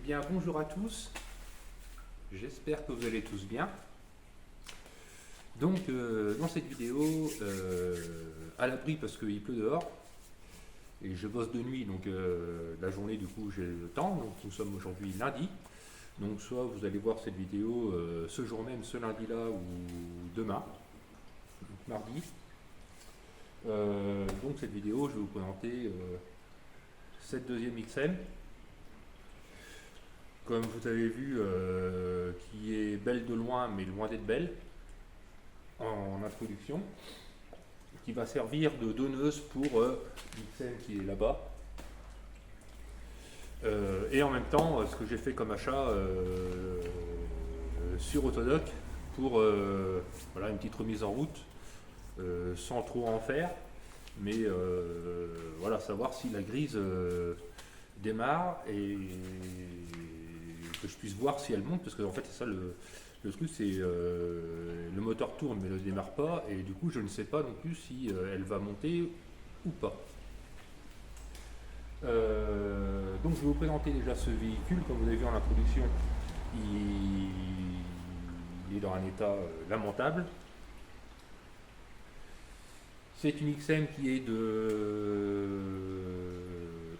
bien, bonjour à tous. J'espère que vous allez tous bien. Donc, dans cette vidéo, à l'abri parce qu'il pleut dehors, et je bosse de nuit, donc la journée, du coup, j'ai le temps. Donc, nous sommes aujourd'hui lundi. Donc, soit vous allez voir cette vidéo ce jour même, ce lundi-là, ou demain, donc mardi. Donc, cette vidéo, je vais vous présenter cette deuxième XM. Comme vous avez vu, qui est belle de loin, mais loin d'être belle, en introduction, qui va servir de donneuse pour l'XM qui est là-bas. Et en même temps, ce que j'ai fait comme achat sur Autodoc pour voilà, une petite remise en route, sans trop en faire, mais voilà, savoir si la grise démarre et que je puisse voir si elle monte, parce que en fait c'est ça le truc, c'est le moteur tourne mais ne démarre pas, et du coup je ne sais pas non plus si elle va monter ou pas. Donc je vais vous présenter déjà ce véhicule. Comme vous avez vu en introduction, il est dans un état lamentable. C'est une XM qui est de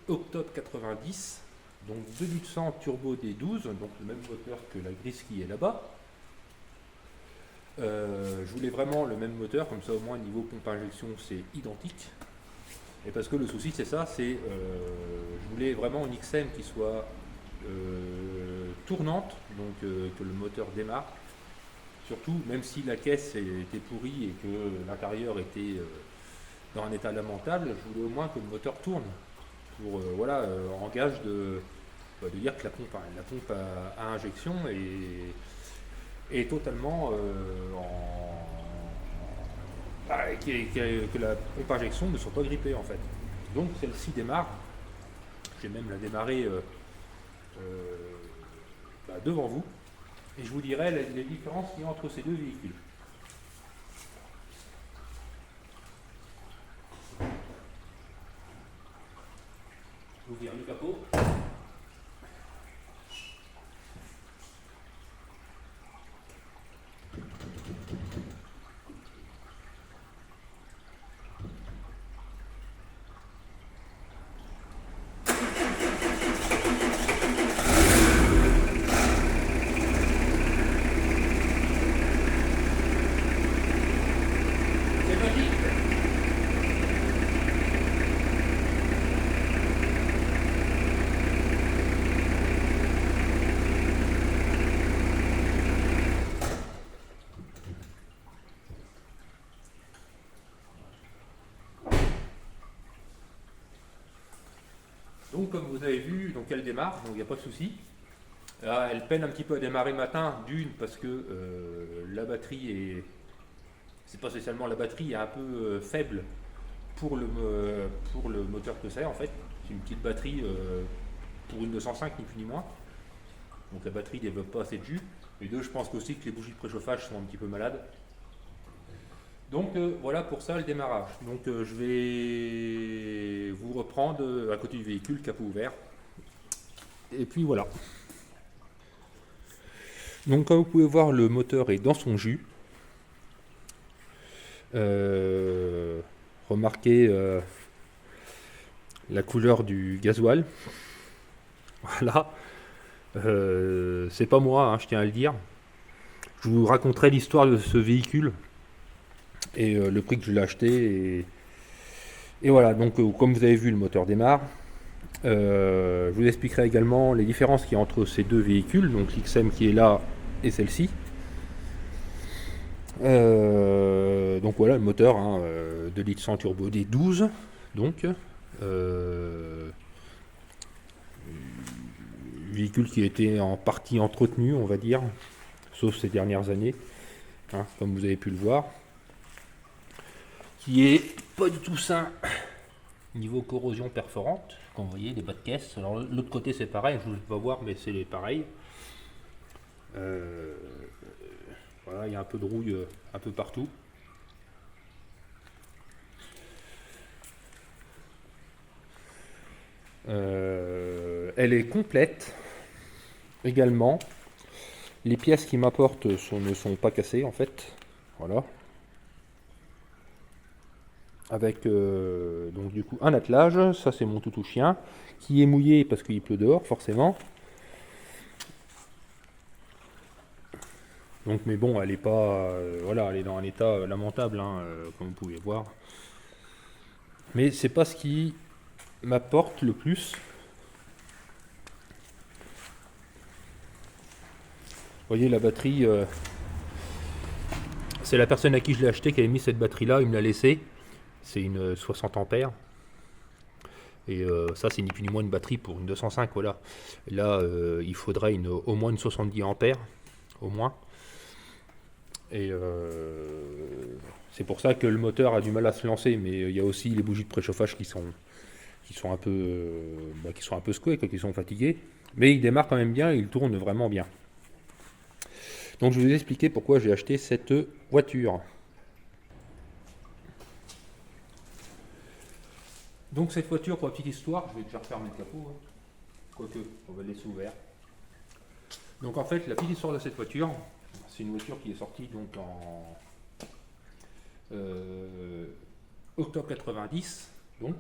octobre 90, donc 2 litres 100 turbo D12, donc le même moteur que la grise qui est là-bas. Je voulais vraiment le même moteur, comme ça au moins niveau pompe à injection c'est identique. Et parce que le souci c'est ça, c'est je voulais vraiment une XM qui soit tournante, donc que le moteur démarre. Surtout, même si la caisse était pourrie et que l'intérieur était dans un état lamentable, je voulais au moins que le moteur tourne. Pour voilà, en gage de dire que la pompe à injection est totalement que la pompe à injection ne soit pas grippée en fait. Donc celle-ci démarre. Je vais même la démarrer devant vous et je vous dirai les différences qu'il y a entre ces deux véhicules. Je vais ouvrir le capot. C'est parti. Donc comme vous avez vu, donc elle démarre, donc il n'y a pas de souci. Là, elle peine un petit peu à démarrer le matin, d'une parce que la batterie est, c'est pas spécialement la batterie, est un peu faible pour le moteur que c'est en fait. C'est une petite batterie pour une 205 ni plus ni moins. Donc la batterie ne développe pas assez de jus. Et deux, je pense aussi que les bougies de préchauffage sont un petit peu malades. Donc voilà pour ça le démarrage. Donc je vais vous reprendre à côté du véhicule, capot ouvert. Et puis voilà. Donc comme vous pouvez voir, le moteur est dans son jus. Remarquez la couleur du gasoil. Voilà. C'est pas moi, hein, je tiens à le dire. Je vous raconterai l'histoire de ce véhicule et le prix que je l'ai acheté. Et voilà, donc comme vous avez vu, le moteur démarre. Je vous expliquerai également les différences qu'il y a entre ces deux véhicules, donc l'XM qui est là et celle-ci. Donc voilà le moteur, hein, 2 litres 100 turbo D12, donc véhicule qui a été en partie entretenu, on va dire, sauf ces dernières années, hein, comme vous avez pu le voir, qui est pas du tout sain niveau corrosion perforante. Comme vous voyez, des bas de caisse. Alors l'autre côté c'est pareil, je ne vais pas voir, mais c'est pareil. Voilà, il y a un peu de rouille un peu partout. Elle est complète. également. Les pièces qui m'apportent ne sont pas cassées en fait. Voilà. Avec donc du coup un attelage, ça c'est mon toutou chien, qui est mouillé parce qu'il pleut dehors forcément. Donc mais bon, elle est pas, voilà, elle est dans un état lamentable, hein, comme vous pouvez voir. Mais c'est pas ce qui m'apporte le plus. Vous voyez la batterie, c'est la personne à qui je l'ai acheté qui avait mis cette batterie là, il me l'a laissé. C'est une 60 ampères. Et ça c'est ni plus ni moins une batterie pour une 205, voilà. Là il faudrait au moins une 70 ampères, au moins. Et c'est pour ça que le moteur a du mal à se lancer, mais il y a aussi les bougies de préchauffage qui sont un peu secouées, qui sont fatiguées. Mais il démarre quand même bien, il tourne vraiment bien. Donc je vais vous expliquer pourquoi j'ai acheté cette voiture. Donc cette voiture, pour la petite histoire, je vais déjà refermer le capot, hein. Quoique, on va le laisser ouvert. Donc en fait, la petite histoire de cette voiture, c'est une voiture qui est sortie donc en octobre 90, donc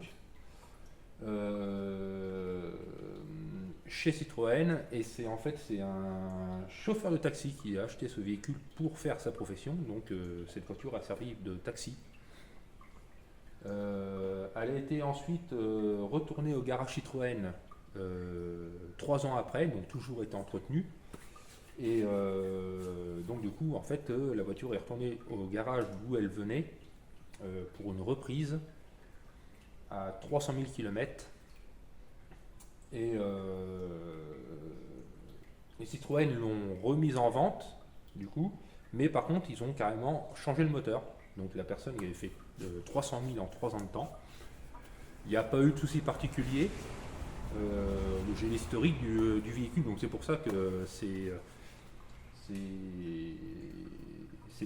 chez Citroën, et c'est en fait c'est un chauffeur de taxi qui a acheté ce véhicule pour faire sa profession. Donc cette voiture a servi de taxi. Elle a été ensuite retournée au garage Citroën 3 ans après, donc toujours été entretenue. Et donc du coup, en fait, la voiture est retournée au garage d'où elle venait pour une reprise à 300 000 km. Et les Citroën l'ont remise en vente, du coup, mais par contre, ils ont carrément changé le moteur. Donc la personne qui avait fait 300 000 en 3 ans de temps. Il n'y a pas eu de souci particulier. J'ai l'historique du véhicule, donc c'est pour ça que c'est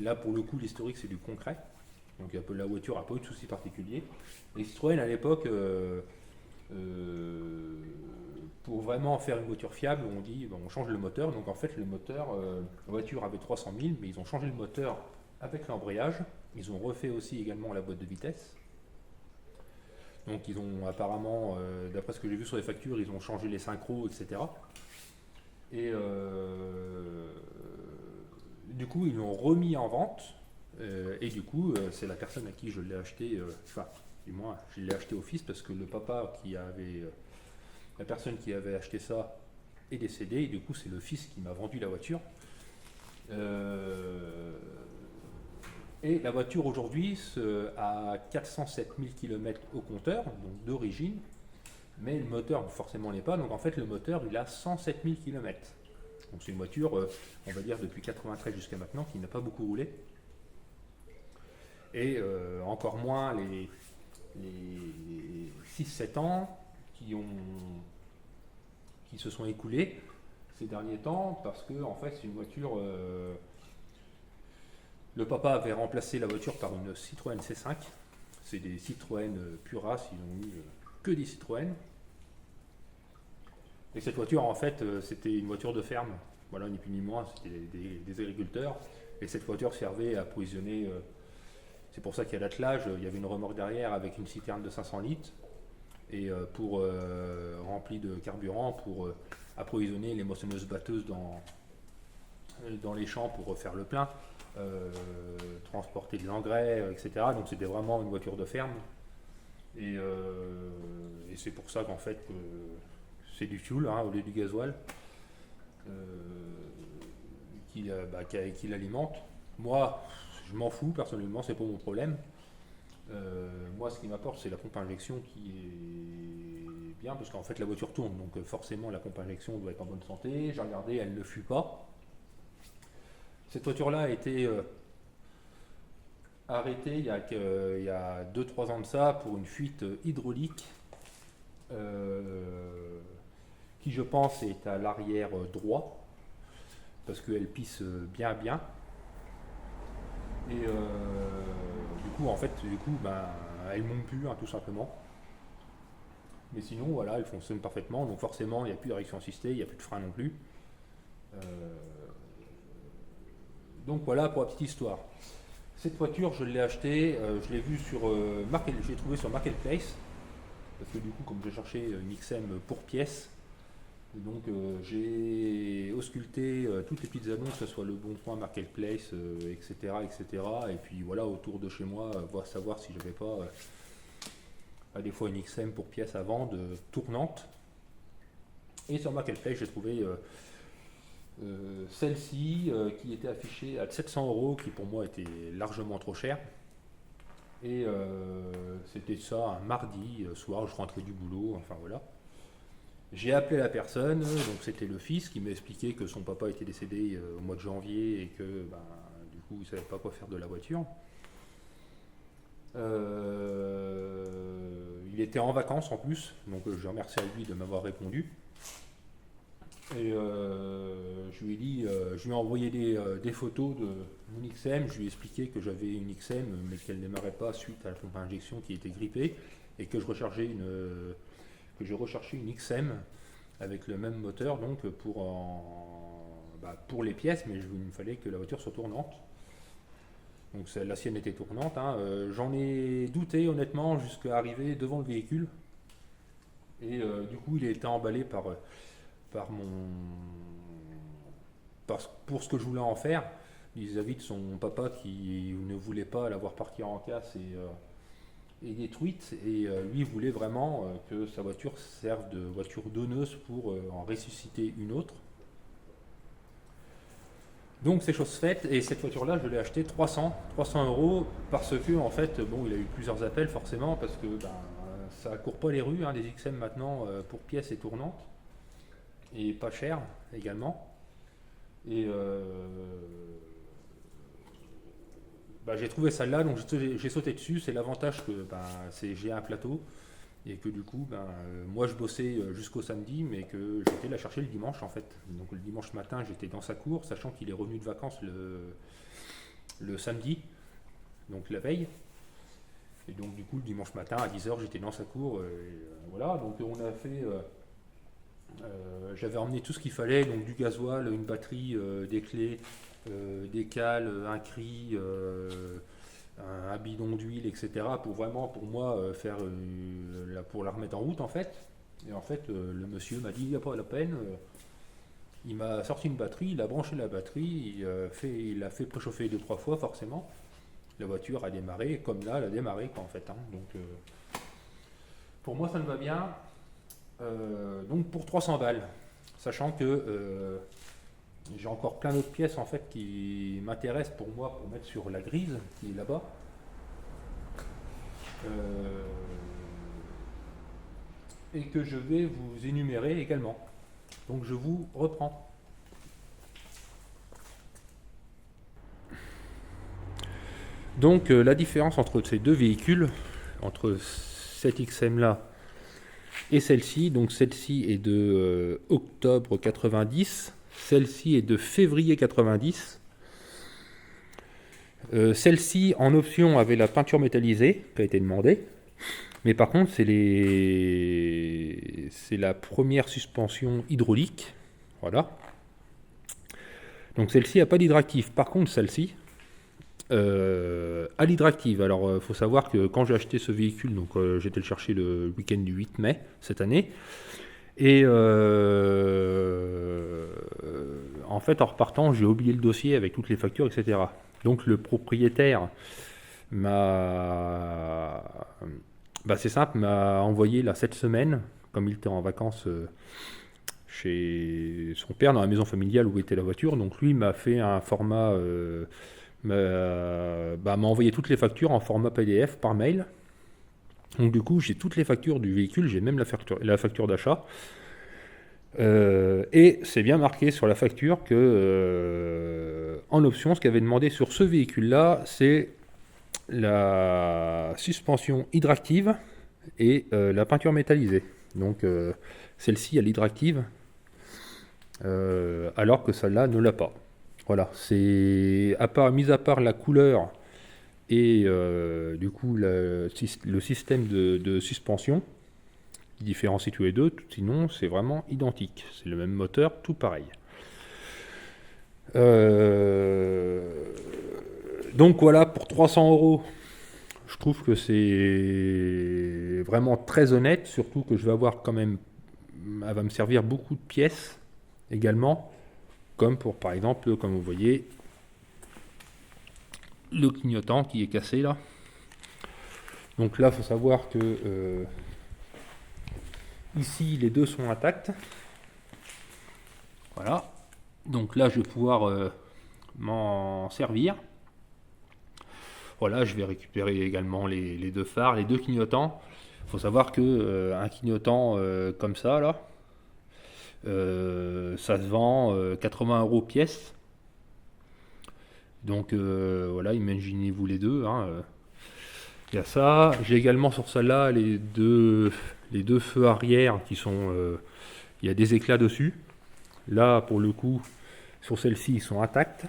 là pour le coup l'historique, c'est du concret. Donc la voiture n'a pas eu de souci particulier. Et Citroën à l'époque, pour vraiment faire une voiture fiable, on dit on change le moteur. Donc en fait le moteur, la voiture avait 300 000, mais ils ont changé le moteur avec l'embrayage. Ils ont refait aussi également la boîte de vitesse. Donc ils ont apparemment, d'après ce que j'ai vu sur les factures, ils ont changé les synchros, etc. Et du coup ils l'ont remis en vente. Et du coup c'est la personne à qui je l'ai acheté, enfin du moins je l'ai acheté au fils parce que le papa la personne qui avait acheté ça est décédée. Et du coup c'est le fils qui m'a vendu la voiture. Et la voiture aujourd'hui a 407 000 km au compteur, donc d'origine, mais le moteur forcément n'est pas. Donc en fait le moteur il a 107 000 km. Donc c'est une voiture, on va dire depuis 93 jusqu'à maintenant, qui n'a pas beaucoup roulé. Et encore moins les 6-7 ans qui se sont écoulés ces derniers temps, parce que en fait c'est une voiture... le papa avait remplacé la voiture par une Citroën C5. C'est des Citroën pure race, ils n'ont eu que des Citroën. Et cette voiture, en fait, c'était une voiture de ferme. Voilà, ni plus ni moins, c'était des agriculteurs. Et cette voiture servait à approvisionner. C'est pour ça qu'il y a l'attelage. Il y avait une remorque derrière avec une citerne de 500 litres. Et remplie de carburant pour approvisionner les moissonneuses-batteuses dans les champs pour refaire le plein. Transporter de l'engrais, etc. Donc c'était vraiment une voiture de ferme. Et c'est pour ça qu'en fait c'est du fuel, hein, au lieu du gasoil qui l'alimente. Moi je m'en fous personnellement, c'est pas mon problème. Moi ce qui m'apporte c'est la pompe à injection qui est bien parce qu'en fait la voiture tourne, donc forcément la pompe à injection doit être en bonne santé. J'ai regardé, elle ne fuit pas. Cette voiture-là a été arrêtée il y a 2-3 ans de ça pour une fuite hydraulique qui, je pense, est à l'arrière droit parce qu'elle pisse bien. Et du coup, elle ne monte plus, hein, tout simplement. Mais sinon, voilà, elle fonctionne parfaitement. Donc forcément, il n'y a plus de réaction assistée, il n'y a plus de frein non plus. Donc voilà pour la petite histoire. Cette voiture, je l'ai achetée, je l'ai vue sur je l'ai trouvée sur Marketplace, parce que du coup, comme j'ai cherché une XM pour pièce, donc j'ai ausculté toutes les petites annonces, que ce soit Le Bon Coin, Marketplace, etc., etc. Et puis voilà, autour de chez moi, voir savoir si j'avais pas des fois une XM pour pièce à vendre tournante. Et sur Marketplace, j'ai trouvé celle-ci qui était affichée à 700 euros, qui pour moi était largement trop cher. Et c'était ça un mardi soir, je rentrais du boulot, enfin voilà. J'ai appelé la personne, donc c'était le fils qui m'a expliqué que son papa était décédé au mois de janvier et que du coup il ne savait pas quoi faire de la voiture. Il était en vacances en plus, donc je remercie à lui de m'avoir répondu. Et je lui ai dit, je lui ai envoyé des photos de mon XM, je lui ai expliqué que j'avais une XM mais qu'elle ne démarrait pas suite à la pompe à injection qui était grippée et que j'ai recherché une XM avec le même moteur donc pour les pièces, mais il me fallait que la voiture soit tournante. Donc la sienne était tournante, hein. J'en ai douté honnêtement jusqu'à arriver devant le véhicule. Et du coup il a été emballé pour ce que je voulais en faire vis-à-vis de son papa qui ne voulait pas la voir partir en casse et détruite, et lui voulait vraiment que sa voiture serve de voiture donneuse pour en ressusciter une autre. Donc c'est chose faite, et cette voiture-là, je l'ai achetée 300 euros parce que en fait, bon, il a eu plusieurs appels forcément parce que ça court pas les rues, hein, des XM maintenant pour pièces et tournantes, et pas cher également. Et j'ai trouvé celle-là, donc j'ai sauté dessus. C'est l'avantage que j'ai un plateau et que du coup, moi je bossais jusqu'au samedi, mais que j'étais la chercher le dimanche en fait. Donc le dimanche matin, j'étais dans sa cour, sachant qu'il est revenu de vacances le samedi, donc la veille. Et donc du coup, le dimanche matin à 10h, j'étais dans sa cour. Voilà, donc on a fait. J'avais emmené tout ce qu'il fallait, donc du gasoil, une batterie, des clés, des cales, un cri, un bidon d'huile, etc. pour vraiment, pour moi, pour la remettre en route en fait. Et en fait, le monsieur m'a dit, il n'y a pas la peine. Il m'a sorti une batterie, il a branché la batterie, il a fait préchauffer 2-3 fois forcément. La voiture a démarré, comme là, elle a démarré quoi, en fait. Hein. Donc, pour moi, ça me va bien. Donc pour 300 balles, sachant que j'ai encore plein d'autres pièces en fait qui m'intéressent pour moi pour mettre sur la grise qui est là-bas. Et que je vais vous énumérer également. Donc je vous reprends. Donc la différence entre ces deux véhicules, entre cette XM là et celle-ci, donc celle-ci est de octobre 90, celle-ci est de février 90. Celle-ci en option avait la peinture métallisée qui a été demandée, mais par contre c'est la première suspension hydraulique, voilà. Donc celle-ci n'a pas d'hydractif, par contre celle-ci à l'hydractive. Alors il faut savoir que quand j'ai acheté ce véhicule, donc j'étais le chercher le week-end du 8 mai cette année, et en fait en repartant j'ai oublié le dossier avec toutes les factures, etc. Donc le propriétaire c'est simple, m'a envoyé là cette semaine, comme il était en vacances chez son père dans la maison familiale où était la voiture, donc lui m'a fait un format m'a envoyé toutes les factures en format PDF par mail. Donc du coup j'ai toutes les factures du véhicule, j'ai même la facture d'achat, et c'est bien marqué sur la facture que en option ce qu'il avait demandé sur ce véhicule là c'est la suspension hydractive et la peinture métallisée. Donc celle-ci a l'hydractive alors que celle-là ne l'a pas. Voilà, c'est mis à part la couleur et du coup le système de suspension qui différencie tous les deux, sinon c'est vraiment identique, c'est le même moteur, tout pareil. Donc voilà, pour 300 euros, je trouve que c'est vraiment très honnête, surtout que je vais avoir quand même, elle va me servir beaucoup de pièces également, comme pour par exemple, comme vous voyez, le clignotant qui est cassé là. Donc là, il faut savoir que ici, les deux sont intacts. Voilà. Donc là, je vais pouvoir m'en servir. Voilà, je vais récupérer également les deux phares, les deux clignotants. Il faut savoir que un clignotant comme ça, là, ça se vend 80 euros pièce. Donc voilà, imaginez-vous les deux. Hein. Il y a ça. J'ai également sur celle-là les deux feux arrière qui sont. Il y a des éclats dessus. Là, pour le coup, sur celle-ci, ils sont intacts.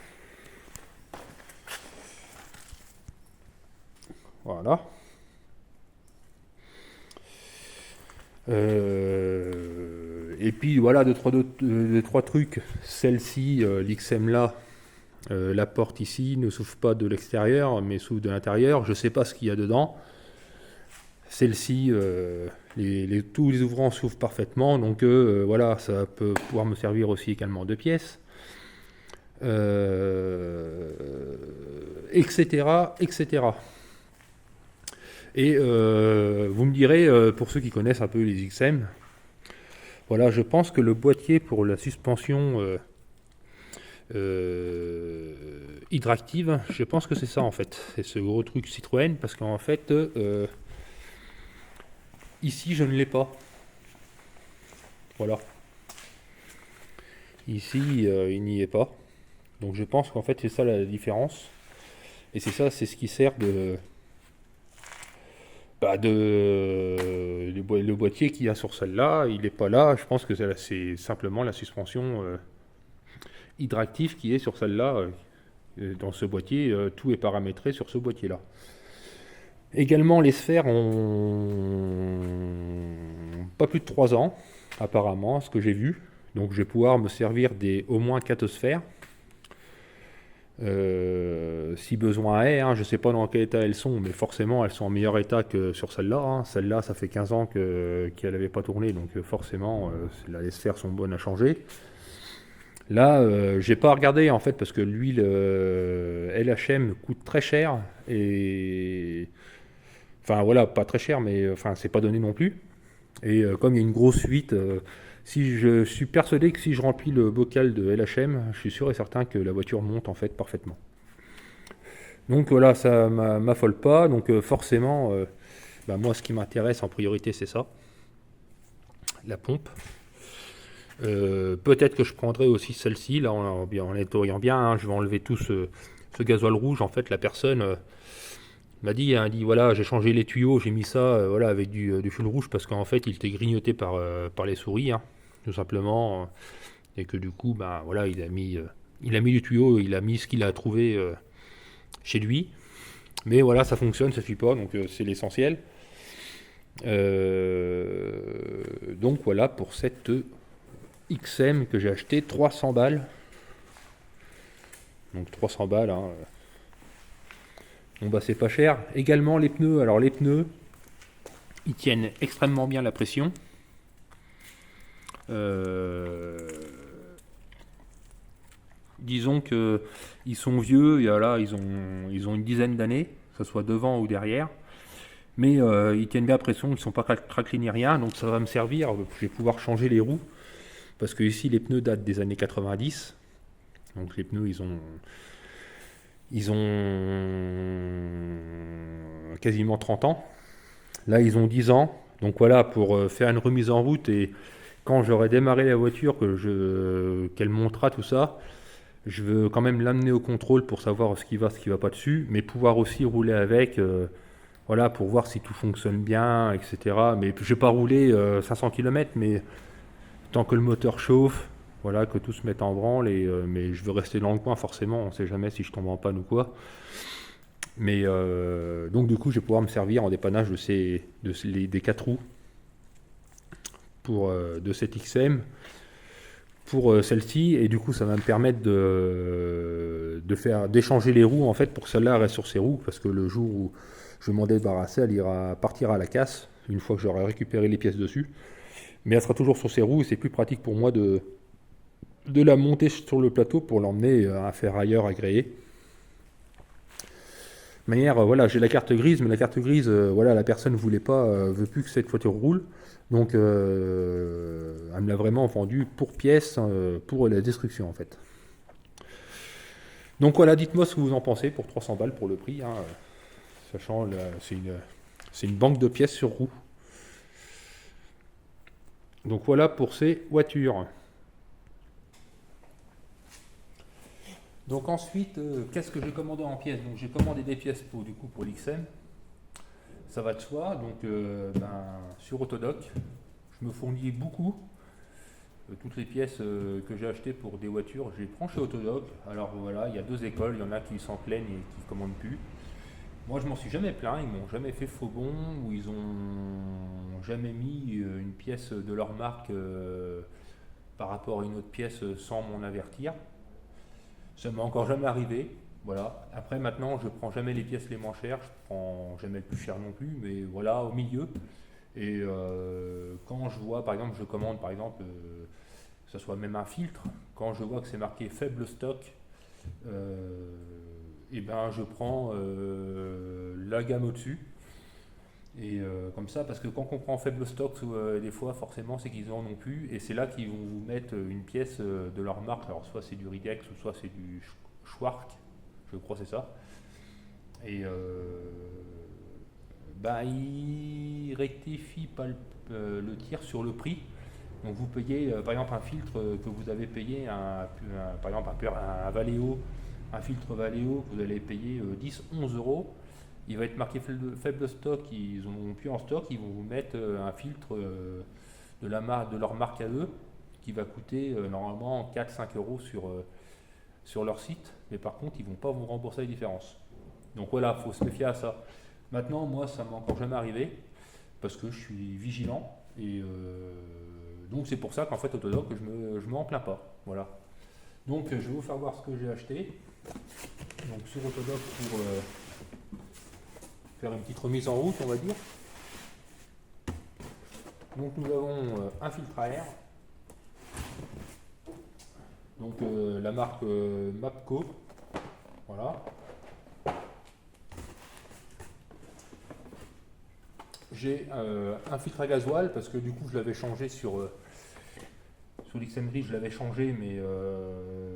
Voilà. Et puis voilà, deux, trois trucs. Celle-ci, l'XM là, la porte ici ne s'ouvre pas de l'extérieur, mais s'ouvre de l'intérieur. Je ne sais pas ce qu'il y a dedans. Celle-ci, tous les ouvrants s'ouvrent parfaitement, donc voilà, ça peut pouvoir me servir aussi également de pièces, etc., etc. Et vous me direz, pour ceux qui connaissent un peu les XM, voilà, je pense que le boîtier pour la suspension hydractive, je pense que c'est ça en fait, c'est ce gros truc Citroën, parce qu'en fait, ici je ne l'ai pas. Voilà. Ici, il n'y est pas. Donc je pense qu'en fait c'est ça la différence. Et c'est ça, c'est ce qui sert de... le boîtier qu'il y a sur celle-là, il n'est pas là. Je pense que c'est simplement la suspension hydractive qui est sur celle-là. Dans ce boîtier, tout est paramétré sur ce boîtier-là. Également, les sphères ont pas plus de 3 ans, apparemment, ce que j'ai vu. Donc je vais pouvoir me servir au moins 4 sphères. Si besoin est, hein, je ne sais pas dans quel état elles sont, mais forcément elles sont en meilleur état que sur celle-là. Hein. Celle-là, ça fait 15 ans qu'elle n'avait pas tourné, donc forcément les sphères sont bonnes à changer. Là, j'ai pas regardé en fait parce que l'huile LHM coûte très cher et enfin voilà, pas très cher, mais enfin c'est pas donné non plus. Et comme il y a une grosse fuite, si je suis persuadé que si je remplis le bocal de LHM, je suis sûr et certain que la voiture monte en fait parfaitement. Donc voilà, ça m'affole pas. Donc forcément, moi ce qui m'intéresse en priorité c'est ça, la pompe. Peut-être que je prendrai aussi celle-ci, là en nettoyant bien, hein, je vais enlever tout ce gasoil rouge. En fait la personne m'a dit, voilà, j'ai changé les tuyaux, j'ai mis ça voilà, avec du fil rouge parce qu'en fait il était grignoté par les souris, hein, tout simplement, et que du coup voilà, il a mis du tuyau, il a mis ce qu'il a trouvé chez lui, mais voilà, ça fonctionne, ça suffit pas, donc c'est l'essentiel. Donc voilà pour cette XM que j'ai acheté 300 balles. Donc 300 balles, hein. Bon bah c'est pas cher. Également les pneus. Alors les pneus, ils tiennent extrêmement bien la pression. Disons que ils sont vieux. Là, ils ont une dizaine d'années, que ce soit devant ou derrière. Mais ils tiennent bien la pression. Ils ne sont pas craquelés ni rien. Donc ça va me servir. Je vais pouvoir changer les roues. Parce que ici les pneus datent des années 90. Donc les pneus ils ont quasiment 30 ans. Là, ils ont 10 ans. Donc voilà, pour faire une remise en route et quand j'aurai démarré la voiture, qu'elle montera tout ça, je veux quand même l'amener au contrôle pour savoir ce qui va pas dessus, mais pouvoir aussi rouler avec, voilà, pour voir si tout fonctionne bien, etc. Mais je vais pas rouler 500 km, mais tant que le moteur chauffe, voilà, que tout se mette en branle, mais je veux rester dans le coin forcément, on ne sait jamais si je tombe en panne ou quoi. Mais donc du coup, je vais pouvoir me servir en dépannage des 4 roues de cette XM pour celle-ci, et du coup ça va me permettre d'échanger les roues en fait pour que celle-là reste sur ses roues, parce que le jour où je vais m'en débarrasser, elle partira à la casse une fois que j'aurai récupéré les pièces dessus, mais elle sera toujours sur ses roues et c'est plus pratique pour moi de la monter sur le plateau pour l'emmener à faire ailleurs agréé. De manière, voilà, j'ai la carte grise, mais la carte grise, voilà, la personne ne voulait pas, veut plus que cette voiture roule. Donc, elle me l'a vraiment vendue pour pièce, pour la destruction en fait. Donc voilà, dites-moi ce que vous en pensez pour 300 balles pour le prix, hein, sachant c'est une banque de pièces sur roue. Donc voilà pour ces voitures. Donc ensuite, qu'est-ce que j'ai commandé en pièces? Donc j'ai commandé des pièces pour l'XM. Ça va de soi. Donc sur Autodoc, je me fournis beaucoup. Toutes les pièces que j'ai achetées pour des voitures, je les prends chez Autodoc. Alors voilà, il y a deux écoles, il y en a qui s'en plaignent et qui ne commandent plus. Moi je m'en suis jamais plaint, ils m'ont jamais fait faux bon, ou ils ont jamais mis une pièce de leur marque par rapport à une autre pièce sans m'en avertir. Ça m'est encore jamais arrivé. Voilà. Après, maintenant, je prends jamais les pièces les moins chères, je prends jamais le plus cher non plus, mais voilà, au milieu. Et quand je vois, par exemple, je commande, par exemple, que ce soit même un filtre, quand je vois que c'est marqué faible stock, et ben je prends la gamme au-dessus. Et comme ça, parce que quand on prend faible stock, des fois, forcément, c'est qu'ils en ont plus. Et c'est là qu'ils vont vous mettre une pièce de leur marque. Alors, soit c'est du Ridex, ou soit c'est du Schwark. Je crois que c'est ça. Et ils rectifient pas le tir sur le prix. Donc, vous payez, par exemple, un filtre que vous avez payé, par exemple, un Valeo, un filtre Valeo, que vous allez payer 10-11 euros. Il va être marqué faible stock, ils n'en ont plus en stock, ils vont vous mettre un filtre de leur marque à eux qui va coûter normalement 4-5 euros sur leur site, mais par contre ils ne vont pas vous rembourser la différence. Donc voilà, il faut se méfier à ça. Maintenant, moi ça m'est encore jamais arrivé parce que je suis vigilant et donc c'est pour ça qu'en fait Autodoc je me en plains pas. Voilà. Donc je vais vous faire voir ce que j'ai acheté. Donc sur Autodoc pour faire une petite remise en route, on va dire. Donc nous avons un filtre à air, donc la marque Mapco, voilà. J'ai un filtre à gasoil parce que du coup je l'avais changé sur l'XM Gris, je l'avais changé, mais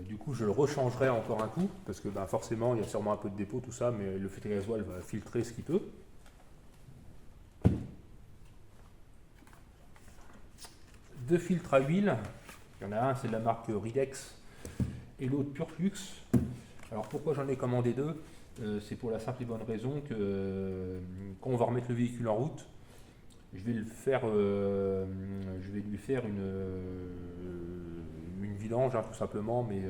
du coup je le rechangerai encore un coup parce que forcément il y a sûrement un peu de dépôt, tout ça, mais le filtre à gasoil va filtrer ce qu'il peut. Deux filtres à huile, il y en a un c'est de la marque Ridex et l'autre Purflux. Alors pourquoi j'en ai commandé deux? C'est pour la simple et bonne raison que quand on va remettre le véhicule en route, je vais lui faire une vidange tout simplement, mais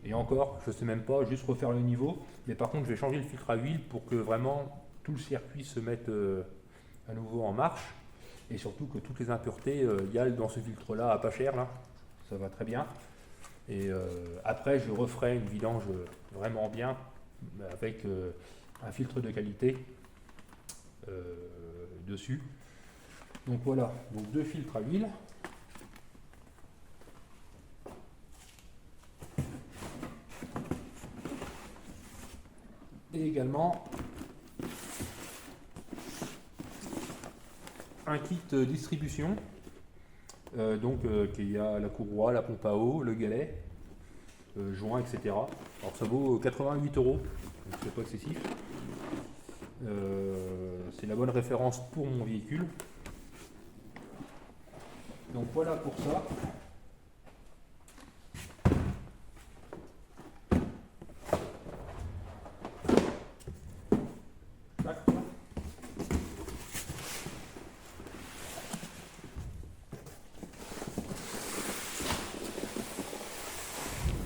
et encore je sais même pas, juste refaire le niveau, mais par contre je vais changer le filtre à huile pour que vraiment tout le circuit se mette à nouveau en marche. Et surtout que toutes les impuretés y aillent dans ce filtre là à pas cher là, ça va très bien. Et après je referai une vidange vraiment bien avec un filtre de qualité dessus. Donc voilà, donc deux filtres à huile. Et également un kit distribution, qu'il y a la courroie, la pompe à eau, le galet, joint, etc. Alors ça vaut 88 euros, donc c'est pas excessif. C'est la bonne référence pour mon véhicule. Donc voilà pour ça.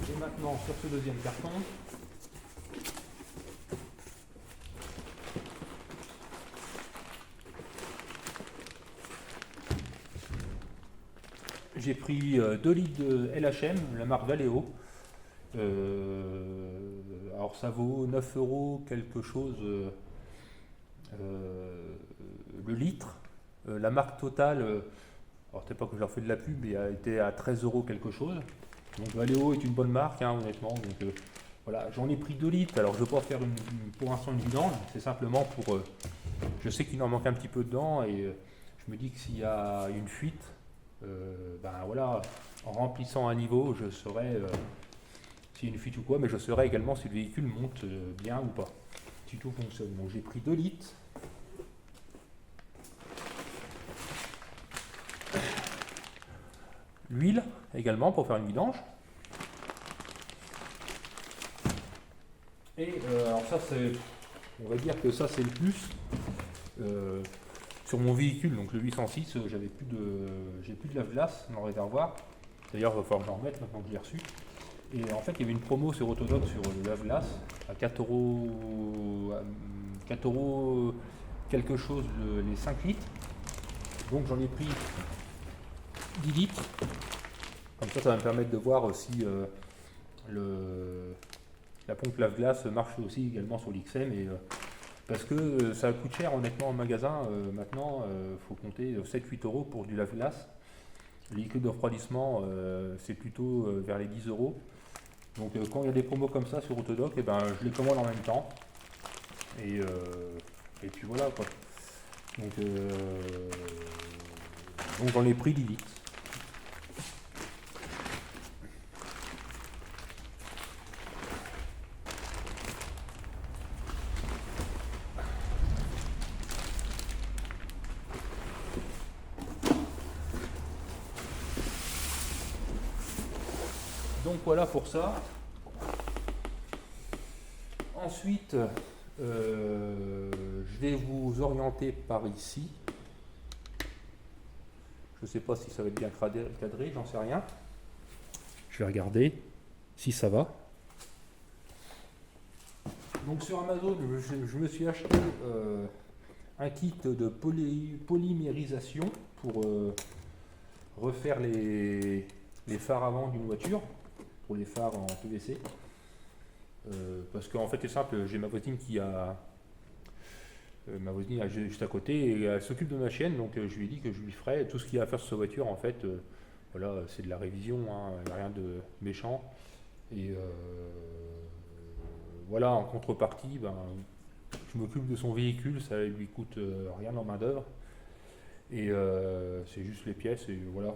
Et maintenant sur ce deuxième carton, j'ai pris 2 litres de LHM, la marque Valeo. Alors ça vaut 9 euros quelque chose le litre. La marque Total, alors peut-être pas que je leur fais de la pub, mais a été à 13 euros quelque chose. Donc Valeo est une bonne marque, hein, honnêtement. Donc voilà, j'en ai pris 2 litres. Alors je ne veux pas faire pour l'instant une vidange, c'est simplement pour. Je sais qu'il en manque un petit peu dedans et je me dis que s'il y a une fuite, ben voilà, en remplissant à niveau, je saurai s'il y a une fuite ou quoi, mais je saurai également si le véhicule monte bien ou pas, si tout fonctionne. Donc j'ai pris 2 litres. L'huile également pour faire une vidange. Et alors ça c'est, on va dire que ça c'est le plus sur mon véhicule, donc le 806, j'ai plus de lave-glace dans le réservoir. D'ailleurs il va falloir que j'en remette maintenant que je l'ai reçu. Et en fait il y avait une promo sur Autodoc sur le lave-glace à 4 euros, 4 euros quelque chose les 5 litres. Donc j'en ai pris 10 litres. Comme ça va me permettre de voir si la pompe lave-glace marche aussi également sur l'XM. Parce que ça coûte cher honnêtement en magasin. Maintenant, il faut compter 7-8 euros pour du lave-glace. Le liquide de refroidissement, c'est plutôt vers les 10 euros. Donc quand il y a des promos comme ça sur Autodoc, eh ben, je les commande en même temps. Et puis voilà quoi. Donc j'en ai pris 10 litres. Donc voilà pour ça. Ensuite, je vais vous orienter par ici. Je ne sais pas si ça va être bien cadré, j'en sais rien. Je vais regarder si ça va. Donc sur Amazon, je me suis acheté un kit de polymérisation pour refaire les phares avant d'une voiture, pour les phares en PVC. Parce qu'en fait c'est simple, j'ai ma voisine qui a juste à côté et elle s'occupe de ma chienne, donc je lui ai dit que je lui ferais tout ce qu'il y a à faire sur sa voiture. En fait voilà, c'est de la révision, hein, rien de méchant. Et voilà, en contrepartie, ben, je m'occupe de son véhicule, ça lui coûte rien en main d'œuvre. Et c'est juste les pièces et voilà.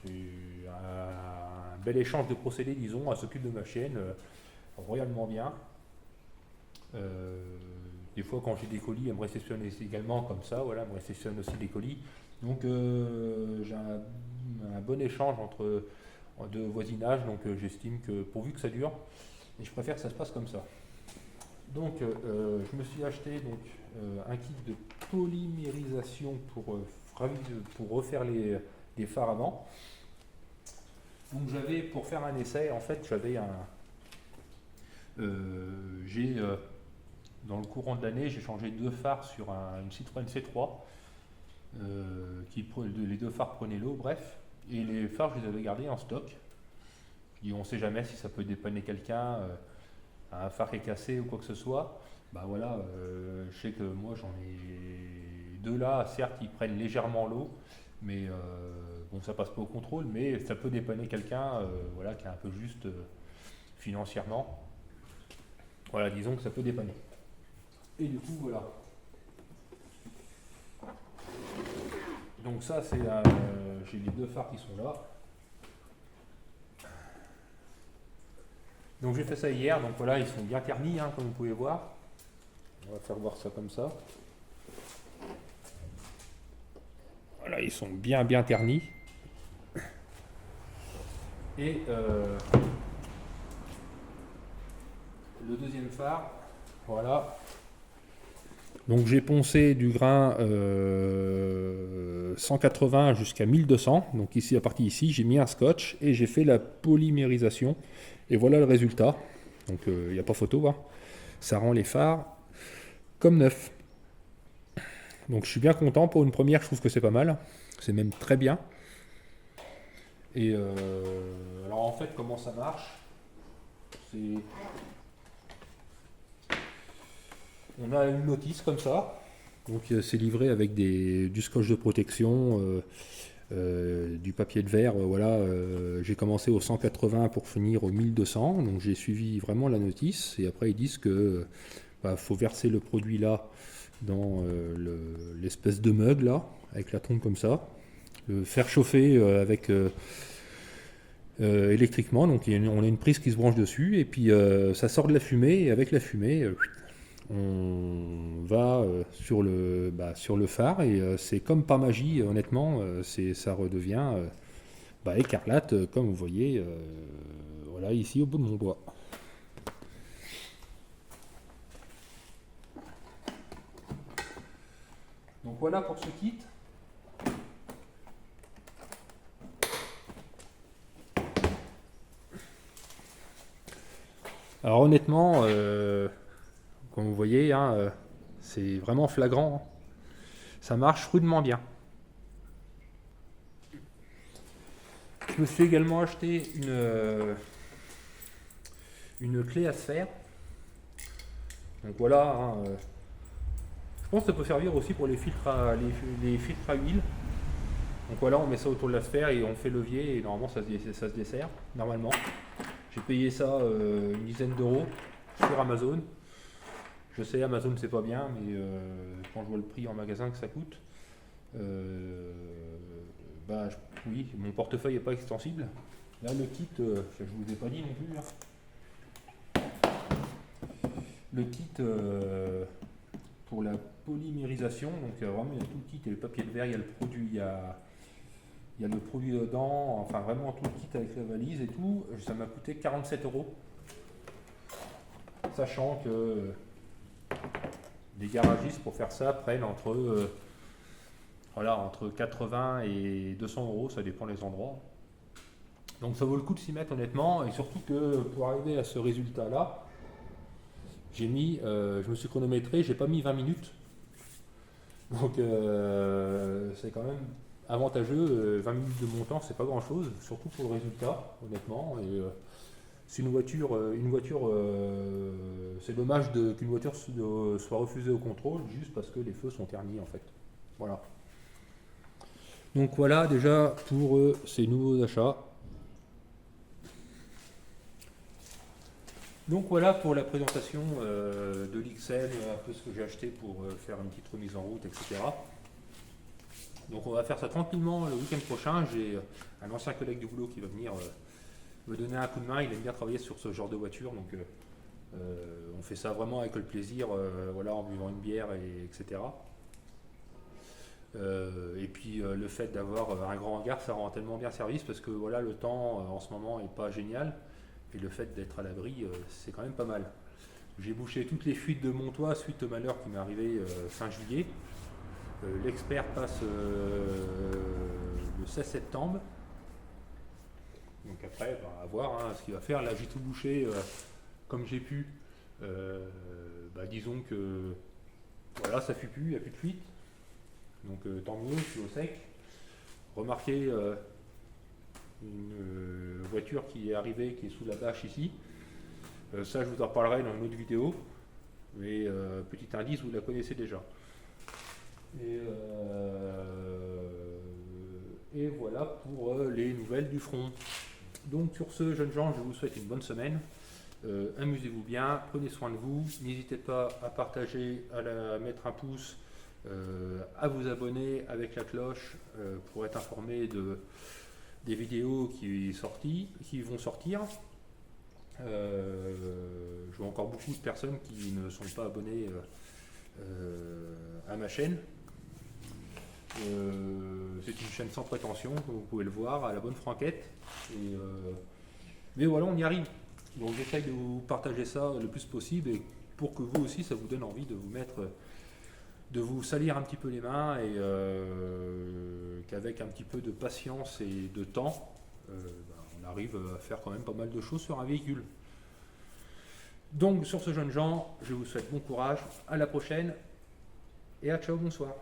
C'est un bel échange de procédés, disons. Elle s'occupe de ma chienne royalement bien. Des fois, quand j'ai des colis, elle me réceptionne également comme ça. Voilà, elle me réceptionne aussi des colis. Donc, j'ai un bon échange entre de voisinage. Donc, j'estime que pourvu que ça dure, et je préfère que ça se passe comme ça. Donc, je me suis acheté donc un kit de polymérisation pour refaire les phares avant. Donc j'avais, pour faire un essai, en fait j'avais dans le courant de l'année, j'ai changé 2 phares sur une Citroën C3 les 2 phares prenaient l'eau, bref, et les phares je les avais gardés en stock. Et on ne sait jamais si ça peut dépanner quelqu'un, un phare est cassé ou quoi que ce soit. Bah voilà, je sais que moi j'en ai 2 là, certes ils prennent légèrement l'eau, mais bon, ça passe pas au contrôle, mais ça peut dépanner quelqu'un voilà, qui est un peu juste financièrement. Voilà, disons que ça peut dépanner. Et du coup, voilà. Donc ça, c'est j'ai les 2 phares qui sont là. Donc j'ai fait ça hier, donc voilà, ils sont bien ternis, hein, comme vous pouvez voir. On va faire voir ça comme ça. Voilà, ils sont bien ternis. Et le deuxième phare, voilà. Donc j'ai poncé du grain 180 jusqu'à 1200. Donc ici, la partie ici, j'ai mis un scotch et j'ai fait la polymérisation. Et voilà le résultat. Donc il n'y a pas photo, hein. Ça rend les phares comme neufs. Donc je suis bien content. Pour une première, je trouve que c'est pas mal. C'est même très bien. Et alors en fait, comment ça marche? On a une notice comme ça, donc c'est livré avec du scotch de protection, du papier de verre. Voilà, j'ai commencé au 180 pour finir au 1200, donc j'ai suivi vraiment la notice. Et après ils disent que faut verser le produit là dans l'espèce de mug là, avec la trompe comme ça, le faire chauffer avec électriquement, donc on a une prise qui se branche dessus, et puis ça sort de la fumée, et avec la fumée, on va sur le phare, et c'est comme par magie, honnêtement, ça redevient écarlate, comme vous voyez, voilà, ici au bout de mon doigt. Donc voilà pour ce kit. Alors honnêtement, comme vous voyez, hein, c'est vraiment flagrant. Ça marche rudement bien. Je me suis également acheté une clé à sphère. Donc voilà, hein, je pense que ça peut servir aussi pour les filtres à huile. Donc voilà, on met ça autour de la sphère et on fait levier, et normalement ça se dessert, normalement. J'ai payé ça une dizaine d'euros sur Amazon. Je sais, Amazon c'est pas bien, mais quand je vois le prix en magasin que ça coûte, oui, mon portefeuille n'est pas extensible. Là, le kit, je vous ai pas dit non plus. Hein. Le kit pour la polymérisation, donc vraiment il y a tout le kit, et le papier de verre, il y a le produit, il y a le produit dedans, enfin vraiment tout le kit avec la valise et tout. Ça m'a coûté 47 euros. Sachant que les garagistes pour faire ça prennent entre 80 et 200 euros, ça dépend des endroits. Donc ça vaut le coup de s'y mettre honnêtement, et surtout que pour arriver à ce résultat là, je me suis chronométré, j'ai pas mis 20 minutes. Donc c'est quand même avantageux, 20 minutes de mon temps c'est pas grand chose, surtout pour le résultat honnêtement. Et c'est une voiture, c'est dommage qu'une voiture soit refusée au contrôle juste parce que les feux sont ternis en fait. Voilà. Donc voilà déjà pour ces nouveaux achats. Donc voilà pour la présentation de l'XL, un peu ce que j'ai acheté pour faire une petite remise en route, etc. Donc on va faire ça tranquillement le week-end prochain. J'ai un ancien collègue du boulot qui va venir me donner un coup de main. Il aime bien travailler sur ce genre de voiture, donc on fait ça vraiment avec le plaisir, voilà, en buvant une bière, etc. Et puis le fait d'avoir un grand hangar, ça rend tellement bien service parce que voilà, le temps en ce moment est pas génial, et le fait d'être à l'abri, c'est quand même pas mal. J'ai bouché toutes les fuites de mon toit suite au malheur qui m'est arrivé fin juillet. L'expert passe le 16 septembre. Donc après, à voir ce qu'il va faire. Là, j'ai tout bouché comme j'ai pu. Disons que voilà, ça fuit plus, il n'y a plus de fuite. Donc tant mieux, je suis au sec. Remarquez une voiture qui est arrivée, qui est sous la bâche ici. Ça, je vous en reparlerai dans une autre vidéo. Mais petit indice, vous la connaissez déjà. Et voilà pour les nouvelles du front. Donc sur ce, jeunes gens, je vous souhaite une bonne semaine. Amusez-vous bien, prenez soin de vous. N'hésitez pas à partager, à mettre un pouce, à vous abonner avec la cloche pour être informé des vidéos qui vont sortir. Je vois encore beaucoup de personnes qui ne sont pas abonnées à ma chaîne. C'est une chaîne sans prétention, comme vous pouvez le voir, à la bonne franquette. Mais voilà, on y arrive. Donc j'essaye de vous partager ça le plus possible, et pour que vous aussi, ça vous donne envie de vous salir un petit peu les mains, et qu'avec un petit peu de patience et de temps, on arrive à faire quand même pas mal de choses sur un véhicule. Donc sur ce, jeunes gens, je vous souhaite bon courage, à la prochaine, et à ciao, bonsoir.